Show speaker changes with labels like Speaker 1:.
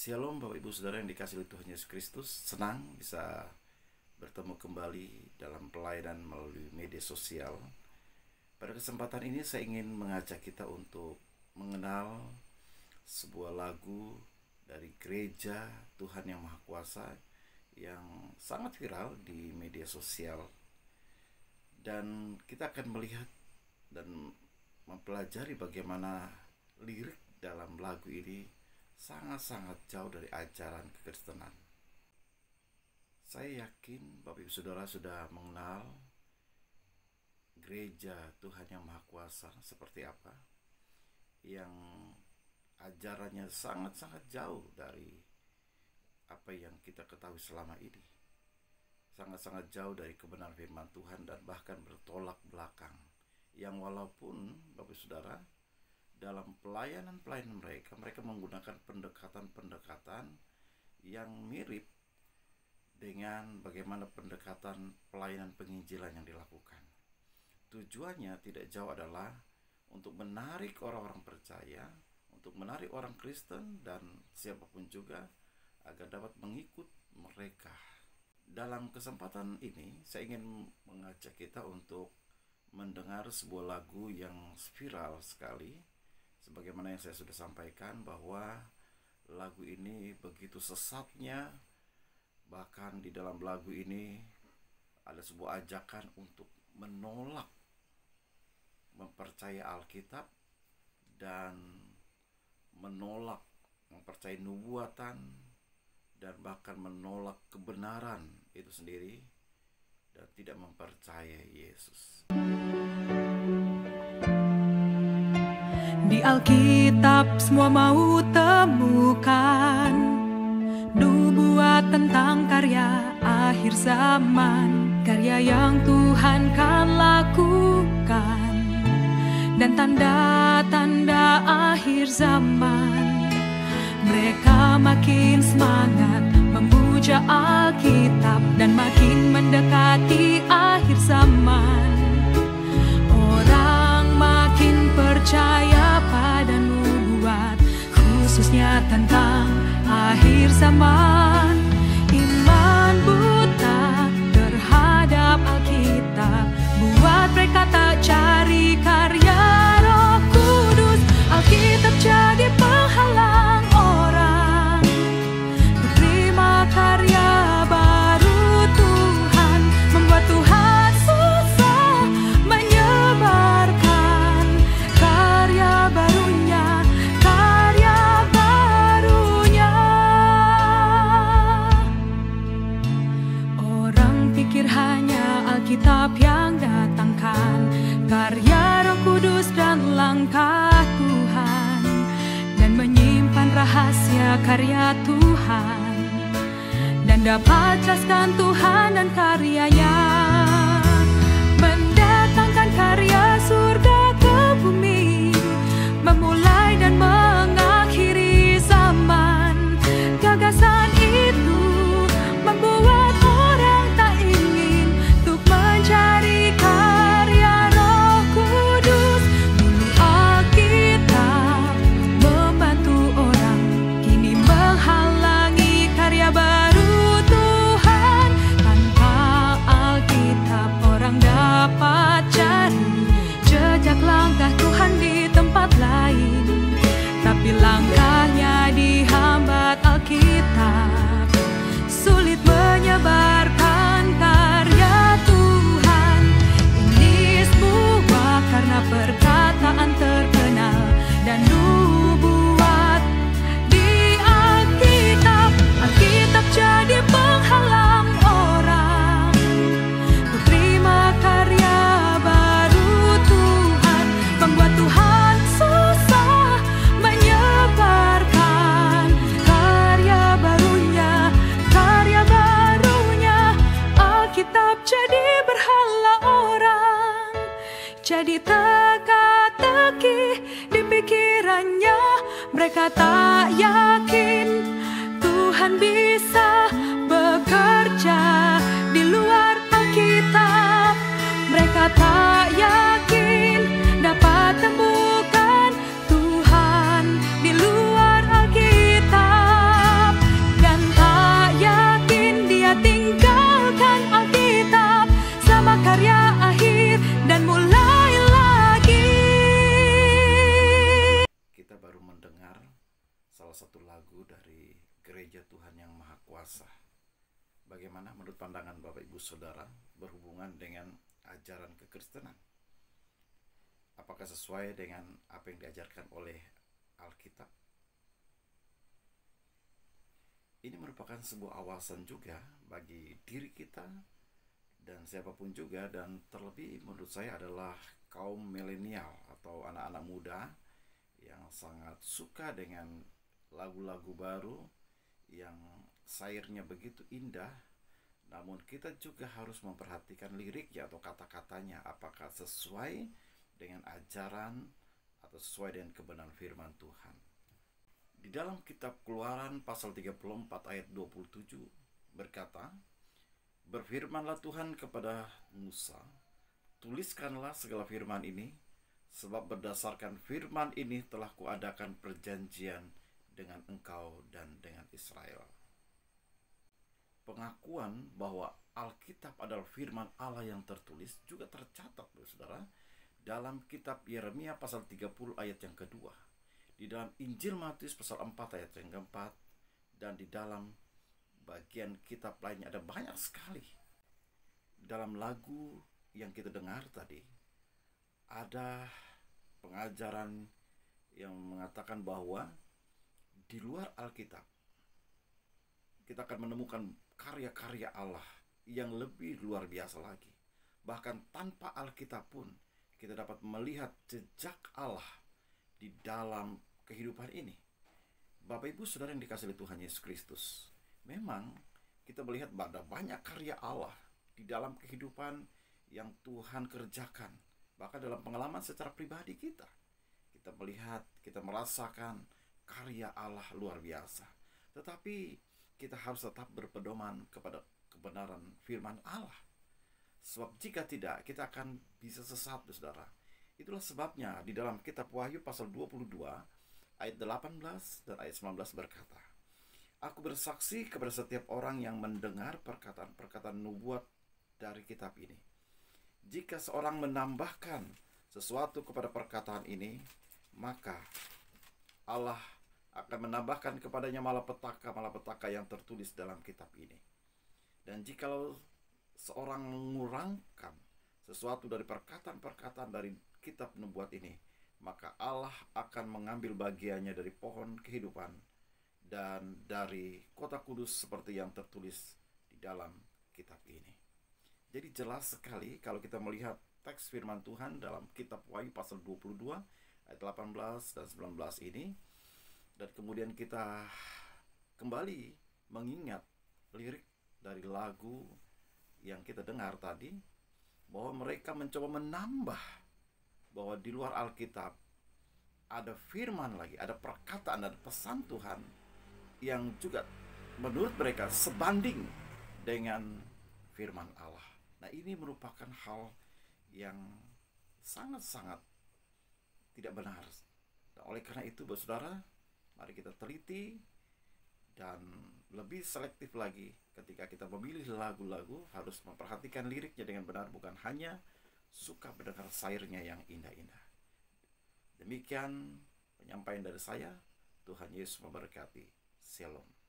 Speaker 1: Shalom Bapak Ibu Saudara yang dikasihi oleh Tuhan Yesus Kristus. Senang bisa bertemu kembali dalam pelayanan melalui media sosial. Pada kesempatan ini saya ingin mengajak kita untuk mengenal sebuah lagu dari Gereja Tuhan Yang Maha Kuasa yang sangat viral di media sosial. Dan kita akan melihat dan mempelajari bagaimana lirik dalam lagu ini sangat-sangat jauh dari ajaran kekristenan. Saya yakin Bapak Ibu Saudara sudah mengenal Gereja Tuhan Yang Maha Kuasa seperti apa, yang ajarannya sangat-sangat jauh dari apa yang kita ketahui selama ini. Sangat-sangat jauh dari kebenaran firman Tuhan dan bahkan bertolak belakang. Yang walaupun Bapak Ibu Saudara dalam pelayanan-pelayanan mereka menggunakan pendekatan-pendekatan yang mirip dengan bagaimana pendekatan pelayanan penginjilan yang dilakukan. Tujuannya tidak jauh adalah untuk menarik orang-orang percaya, untuk menarik orang Kristen dan siapapun juga agar dapat mengikut mereka. Dalam kesempatan ini saya ingin mengajak kita untuk mendengar sebuah lagu yang viral sekali. Sebagaimana yang saya sudah sampaikan bahwa lagu ini begitu sesatnya, bahkan di dalam lagu ini ada sebuah ajakan untuk menolak mempercayai Alkitab dan menolak mempercayai nubuatan dan bahkan menolak kebenaran itu sendiri dan tidak mempercayai Yesus.
Speaker 2: Di Alkitab semua mau temukan nubuat tentang karya akhir zaman, karya yang Tuhan kan lakukan, dan tanda-tanda akhir zaman. Mereka makin semangat memuja Alkitab dan makin mendekati akhir zaman. Orang makin percaya pada nubuat, khususnya tentang akhir zaman. Iman buta terhadap Alkitab buat mereka tak cari karya Roh Kudus. Alkitab jadi penghalang orang terima karya baru Tuhan, membuat Tuhan susah menyebarkan karya barunya, karya barunya. Orang pikir hanya Alkitab yang datangkan karya Roh Kudus dan langkah Tuhan, dan menyimpan rahasia karya Tuhan, dan dapat jelaskan Tuhan dan karyanya, mendatangkan karya surga ke bumi, memulai dan mengakhiri zaman. Gagasan itu membuat orang tak ingin untuk mencari karya Roh Kudus. Dulu Alkitab membantu orang, kini menghalangi karya baru Tuhan. Tanpa Alkitab orang dapat cari jejak langkah Tuhan di tempat lain, tapi langkahnya dihambat Alkitab, sulit menyebarkan karya Tuhan. Ini semua karena perkataan terkenal dan nubuat di Alkitab. Alkitab jadi penghalang orang untuk terima karya baru Tuhan, membuat Tuhan susah menyebarkan karya barunya, karya barunya. Alkitab jadi berhala orang, jadi teka-teki di pikirannya. Mereka tak yakin Tuhan bisa bekerja di luar Alkitab. Mereka tak yakin dapat temukan Tuhan di luar Alkitab.
Speaker 1: bagaimana menurut pandangan Bapak Ibu Saudara berhubungan dengan ajaran kekristenan? Apakah sesuai dengan apa yang diajarkan oleh Alkitab? Ini merupakan sebuah awasan juga bagi diri kita dan siapapun juga, dan terlebih menurut saya adalah kaum milenial atau anak-anak muda yang sangat suka dengan lagu-lagu baru yang sairnya begitu indah, namun kita juga harus memperhatikan liriknya atau kata-katanya apakah sesuai dengan ajaran atau sesuai dengan kebenaran firman Tuhan. Di dalam kitab Keluaran pasal 34 ayat 27 berkata, "Berfirmanlah Tuhan kepada Musa, tuliskanlah segala firman ini, sebab berdasarkan firman ini telah kuadakan perjanjian dengan engkau dan dengan Israel." Pengakuan bahwa Alkitab adalah firman Allah yang tertulis juga tercatat, saudara, dalam kitab Yeremia pasal 30 ayat yang kedua, di dalam Injil Matius pasal 4 ayat yang keempat, dan di dalam bagian kitab lainnya ada banyak sekali. Dalam lagu yang kita dengar tadi, ada pengajaran yang mengatakan bahwa di luar Alkitab kita akan menemukan karya-karya Allah yang lebih luar biasa lagi. Bahkan tanpa Alkitab pun kita dapat melihat jejak Allah di dalam kehidupan ini. Bapak Ibu Saudara yang dikasihi Tuhan Yesus Kristus, memang kita melihat ada banyak karya Allah di dalam kehidupan yang Tuhan kerjakan. Bahkan dalam pengalaman secara pribadi kita melihat, kita merasakan karya Allah luar biasa. Tetapi kita harus tetap berpedoman kepada kebenaran firman Allah. Sebab jika tidak, kita akan bisa sesat, saudara. Itulah sebabnya di dalam kitab Wahyu pasal 22 ayat 18 dan ayat 19 berkata, "Aku bersaksi kepada setiap orang yang mendengar perkataan-perkataan nubuat dari kitab ini. Jika seorang menambahkan sesuatu kepada perkataan ini, maka Allah akan menambahkan kepadanya malapetaka yang tertulis dalam kitab ini. Dan jikalau seorang mengurangkan sesuatu dari perkataan-perkataan dari kitab nubuat ini, maka Allah akan mengambil bagiannya dari pohon kehidupan dan dari kota kudus seperti yang tertulis di dalam kitab ini." Jadi jelas sekali kalau kita melihat teks firman Tuhan dalam kitab Wahyu pasal 22 ayat 18 dan 19 ini, dan kemudian kita kembali mengingat lirik dari lagu yang kita dengar tadi, bahwa mereka mencoba menambah bahwa di luar Alkitab ada firman lagi, ada perkataan dan pesan Tuhan yang juga menurut mereka sebanding dengan firman Allah. Nah, ini merupakan hal yang sangat-sangat tidak benar. Nah, oleh karena itu, saudara, mari kita teliti dan lebih selektif lagi ketika kita memilih lagu-lagu, harus memperhatikan liriknya dengan benar, bukan hanya suka mendengar sairnya yang indah-indah. Demikian penyampaian dari saya. Tuhan Yesus memberkati. Shalom.